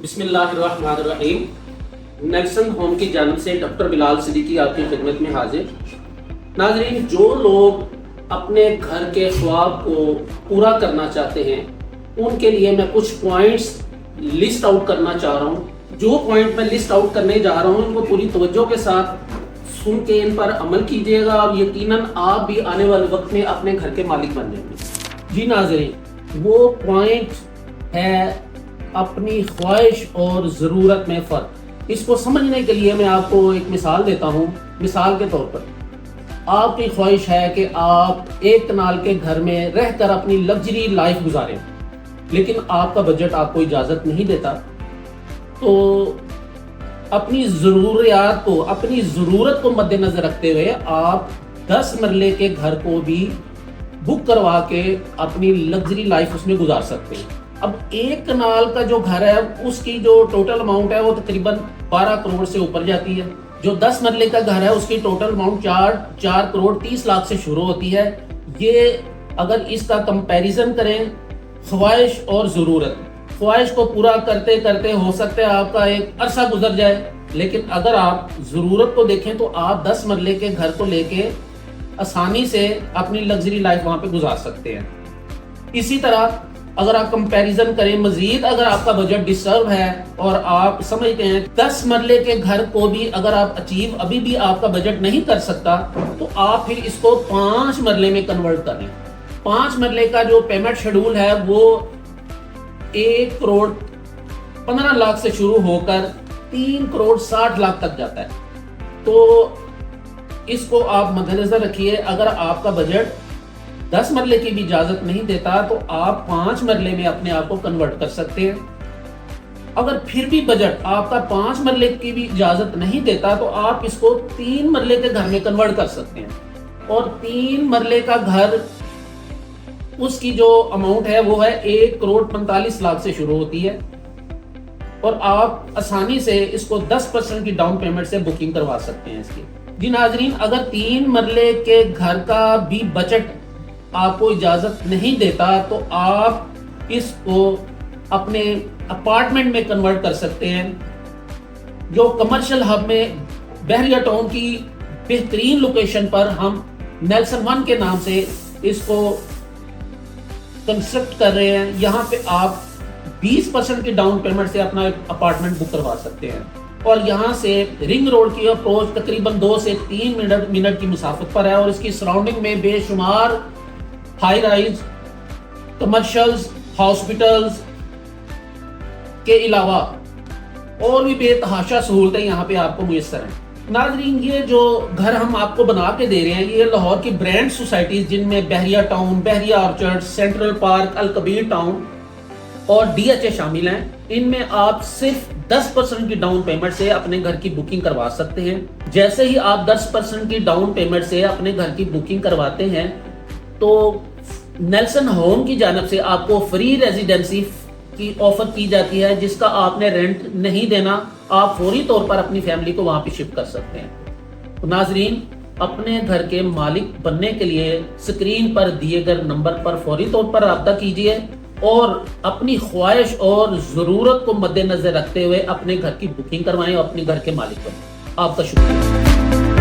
بسم اللہ الرحمن الرحیم۔ نیلسن ہوم کی جانب سے ڈاکٹر بلال صدیقی آپ کی خدمت میں حاضر۔ ناظرین، جو لوگ اپنے گھر کے خواب کو پورا کرنا چاہتے ہیں ان کے لیے میں کچھ پوائنٹس لسٹ آؤٹ کرنا چاہ رہا ہوں۔ جو پوائنٹ میں لسٹ آؤٹ کرنے جا رہا ہوں ان کو پوری توجہ کے ساتھ سن کے ان پر عمل کیجیے گا اور یقیناً آپ بھی آنے والے وقت میں اپنے گھر کے مالک بن جائیں گے۔ جی ناظرین، وہ پوائنٹ ہے اپنی خواہش اور ضرورت میں فرق۔ اس کو سمجھنے کے لیے میں آپ کو ایک مثال دیتا ہوں۔ مثال کے طور پر آپ کی خواہش ہے کہ آپ ایک کنال کے گھر میں رہ کر اپنی لگژری لائف گزاریں، لیکن آپ کا بجٹ آپ کو اجازت نہیں دیتا، تو اپنی ضروریات کو، اپنی ضرورت کو مد نظر رکھتے ہوئے آپ 10 مرلے کے گھر کو بھی بک کروا کے اپنی لگژری لائف اس میں گزار سکتے ہیں۔ اب ایک کنال کا جو گھر ہے اس کی جو ٹوٹل اماؤنٹ ہے وہ تقریباً 12 کروڑ سے اوپر جاتی ہے۔ جو 10 مرلے کا گھر ہے اس کی ٹوٹل اماؤنٹ 4 کروڑ 30 لاکھ سے شروع ہوتی ہے۔ یہ اگر اس کا کمپیریزن کریں خواہش اور ضرورت، خواہش کو پورا کرتے کرتے ہو سکتا ہے آپ کا ایک عرصہ گزر جائے، لیکن اگر آپ ضرورت کو دیکھیں تو آپ 10 مرلے کے گھر کو لے کے آسانی سے اپنی لگژری لائف وہاں پہ گزار سکتے ہیں۔ اسی طرح اگر آپ کمپیریزن کریں مزید، اگر آپ کا بجٹ ڈسٹرب ہے اور آپ سمجھتے ہیں 10 مرلے کے گھر کو بھی اگر آپ اچیو ابھی بھی آپ کا بجٹ نہیں کر سکتا، تو آپ پھر اس کو 5 مرلے میں کنورٹ کریں۔ 5 مرلے کا جو پیمنٹ شیڈول ہے وہ 1 کروڑ 15 لاکھ سے شروع ہو کر 3 کروڑ 60 لاکھ تک جاتا ہے۔ تو اس کو آپ مد نظر رکھیے۔ اگر آپ کا بجٹ 10 مرلے کی بھی اجازت نہیں دیتا تو آپ 5 مرلے میں اپنے آپ کو کنورٹ کر سکتے ہیں۔ اگر پھر بھی بجٹ آپ کا 5 مرلے کی بھی اجازت نہیں دیتا تو آپ اس کو 3 مرلے کے گھر میں کنورٹ کر سکتے ہیں، اور 3 مرلے کا گھر اس کی جو اماؤنٹ ہے وہ ہے 1 کروڑ 45 لاکھ سے شروع ہوتی ہے، اور آپ آسانی سے اس کو 10% کی ڈاؤن پیمنٹ سے بکنگ کروا سکتے ہیں اس کی۔ جی ناظرین، اگر 3 مرلے کے گھر کا بھی بجٹ آپ کو اجازت نہیں دیتا تو آپ اس کو اپنے اپارٹمنٹ میں کنورٹ کر سکتے ہیں، جو کمرشل ہب میں بحریہ ٹاؤن کی بہترین لوکیشن پر ہم نیلسن 1 کے نام سے اس کو کنسٹرکٹ کر رہے ہیں۔ یہاں پہ آپ 20% کی ڈاؤن پیمنٹ سے اپنا اپارٹمنٹ بک کروا سکتے ہیں، اور یہاں سے رنگ روڈ کی اپروچ تقریباً 2 سے 3 منٹ کی مسافت پر ہے، اور اس کی سراؤنڈنگ میں بے شمار ہائی رائز کمرشلز، ہاسپٹلز کے علاوہ اور بھی بے تحاشا سہولتیں یہاں پہ آپ کو میسر ہیں۔ ناظرین، یہ جو گھر ہم آپ کو بنا کے دے رہے ہیں یہ لاہور کی برانڈ سوسائٹیز، جن میں بحریہ ٹاؤن، بحریہ آرچرڈ، سینٹرل پارک، الکبیر ٹاؤن اور DHA شامل ہیں، ان میں آپ صرف 10% کی ڈاؤن پیمنٹ سے اپنے گھر کی بکنگ کروا سکتے ہیں۔ جیسے ہی آپ 10% کی ڈاؤن پیمنٹ سے اپنے گھر کی بکنگ کرواتے ہیں تو نیلسن ہوم کی جانب سے آپ کو فری ریزیڈنسی کی آفر کی جاتی ہے، جس کا آپ نے رینٹ نہیں دینا، آپ فوری طور پر اپنی فیملی کو وہاں پہ شفٹ کر سکتے ہیں۔ ناظرین، اپنے گھر کے مالک بننے کے لیے سکرین پر دیے گئے نمبر پر فوری طور پر رابطہ کیجیے اور اپنی خواہش اور ضرورت کو مد نظر رکھتے ہوئے اپنے گھر کی بکنگ کروائیں اور اپنے گھر کے مالک بنیں۔ آپ کا شکریہ۔